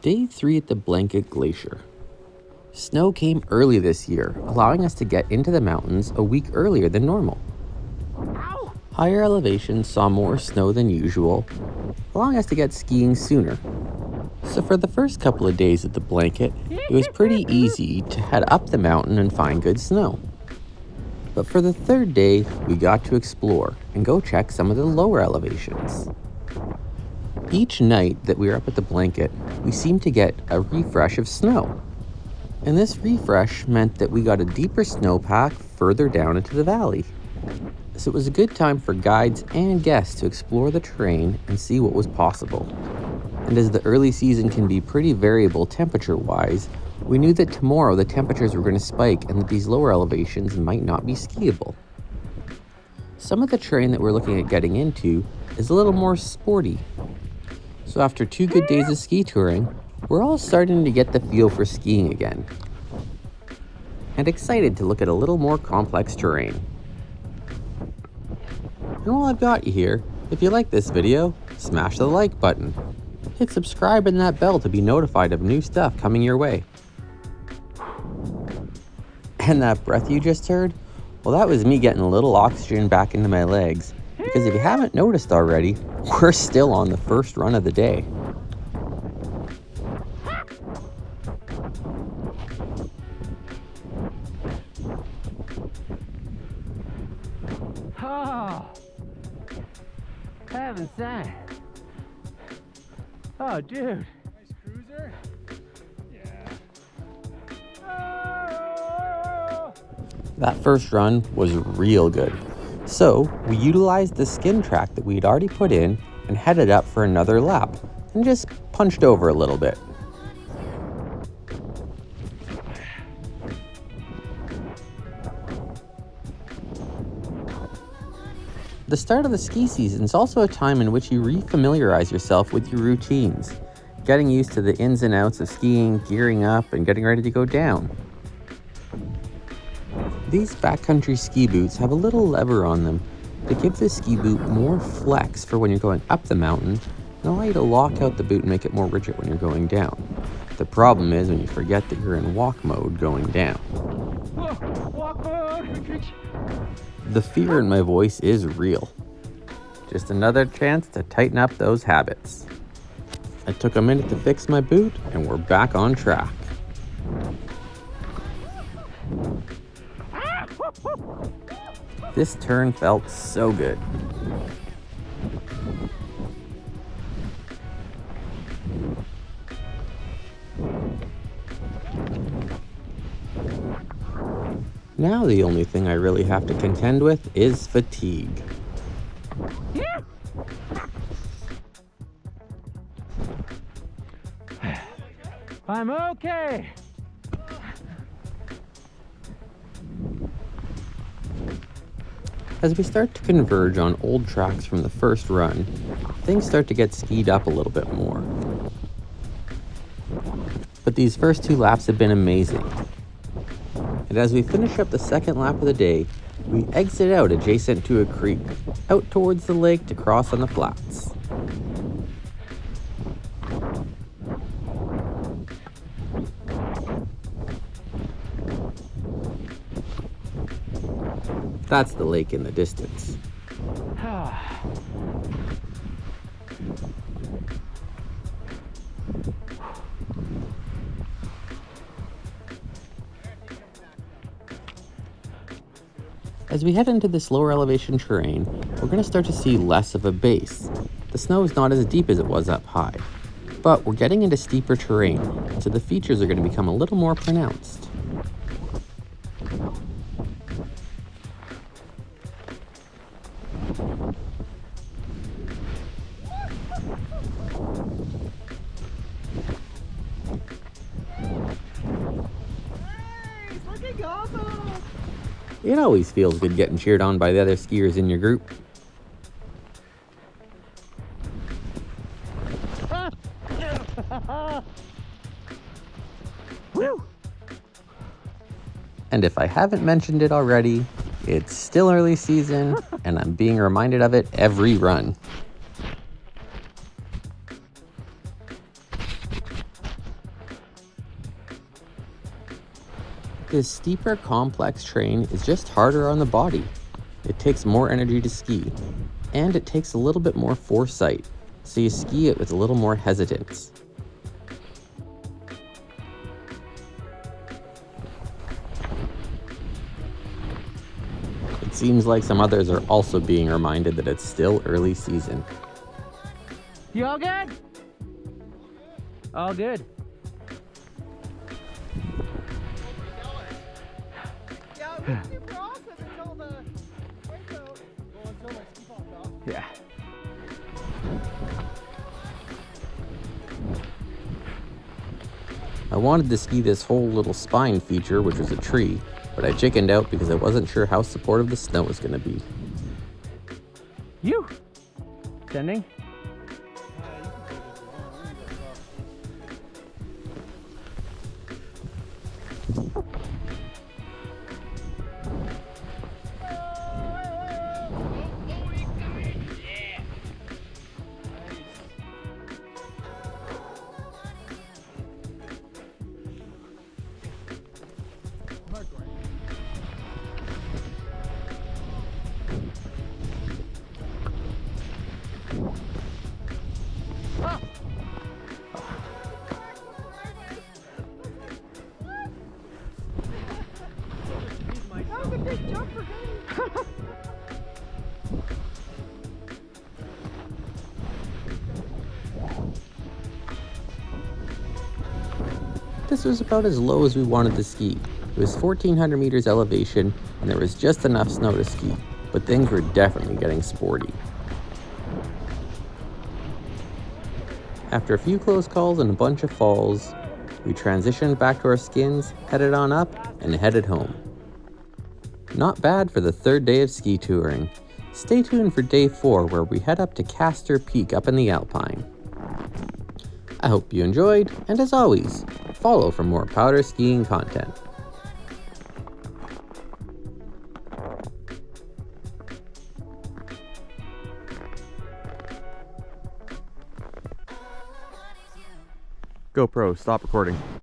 Day 3 at the Blanket Glacier. Snow came early this year, allowing us to get into the mountains a week earlier than normal. Higher elevations saw more snow than usual, allowing us to get skiing sooner. So for the first couple of days at the Blanket, it was pretty easy to head up the mountain and find good snow. But for the third day, we got to explore and go check some of the lower elevations. Each night that we were up at the Blanket, we seemed to get a refresh of snow. And this refresh meant that we got a deeper snowpack further down into the valley. So it was a good time for guides and guests to explore the terrain and see what was possible. And as the early season can be pretty variable temperature-wise, we knew that tomorrow the temperatures were going to spike and that these lower elevations might not be skiable. Some of the terrain that we're looking at getting into is a little more sporty. So after 2 good days of ski touring, we're all starting to get the feel for skiing again. And excited to look at a little more complex terrain. And while I've got you here, if you like this video, smash the like button. Hit subscribe and that bell to be notified of new stuff coming your way. And that breath you just heard? Well, that was me getting a little oxygen back into my legs. Because if you haven't noticed already, we're still on the first run of the day. Oh, heaven sent. Oh, dude. Nice cruiser. Yeah. Oh! That first run was real good. So we utilized the skin track that we'd already put in and headed up for another lap and just punched over a little bit. The start of the ski season is also a time in which you refamiliarize yourself with your routines, getting used to the ins and outs of skiing, gearing up, and getting ready to go down. These backcountry ski boots have a little lever on them to give the ski boot more flex for when you're going up the mountain and allow you to lock out the boot and make it more rigid when you're going down. The problem is when you forget that you're in walk mode going down. Walk mode. The fear in my voice is real. Just another chance to tighten up those habits. I took a minute to fix my boot and we're back on track. This turn felt so good. Now the only thing I really have to contend with is fatigue. I'm okay. As we start to converge on old tracks from the first run, things start to get skied up a little bit more. But these first 2 laps have been amazing. And as we finish up the second lap of the day, we exit out adjacent to a creek, out towards the lake to cross on the flats. That's the lake in the distance. As we head into this lower elevation terrain, we're going to start to see less of a base. The snow is not as deep as it was up high, but we're getting into steeper terrain, so the features are going to become a little more pronounced. It always feels good getting cheered on by the other skiers in your group. Woo! And if I haven't mentioned it already, it's still early season, and I'm being reminded of it every run. This steeper, complex terrain is just harder on the body. It takes more energy to ski, and it takes a little bit more foresight, so you ski it with a little more hesitance. It seems like some others are also being reminded that it's still early season. You all good? All good. Yeah, it was super awesome until the wind out. Well, until my ski popped off. Yeah. I wanted to ski this whole little spine feature, which was a tree, but I chickened out because I wasn't sure how supportive the snow was going to be. You. Sending. That was a big jump for him. This was about as low as we wanted to ski. It was 1,400 meters elevation, and there was just enough snow to ski, but things were definitely getting sporty. After a few close calls and a bunch of falls, we transitioned back to our skins, headed on up, and headed home. Not bad for the third day of ski touring. Stay tuned for day 4, where we head up to Castor Peak up in the Alpine. I hope you enjoyed, and as always, follow for more powder skiing content. GoPro, stop recording.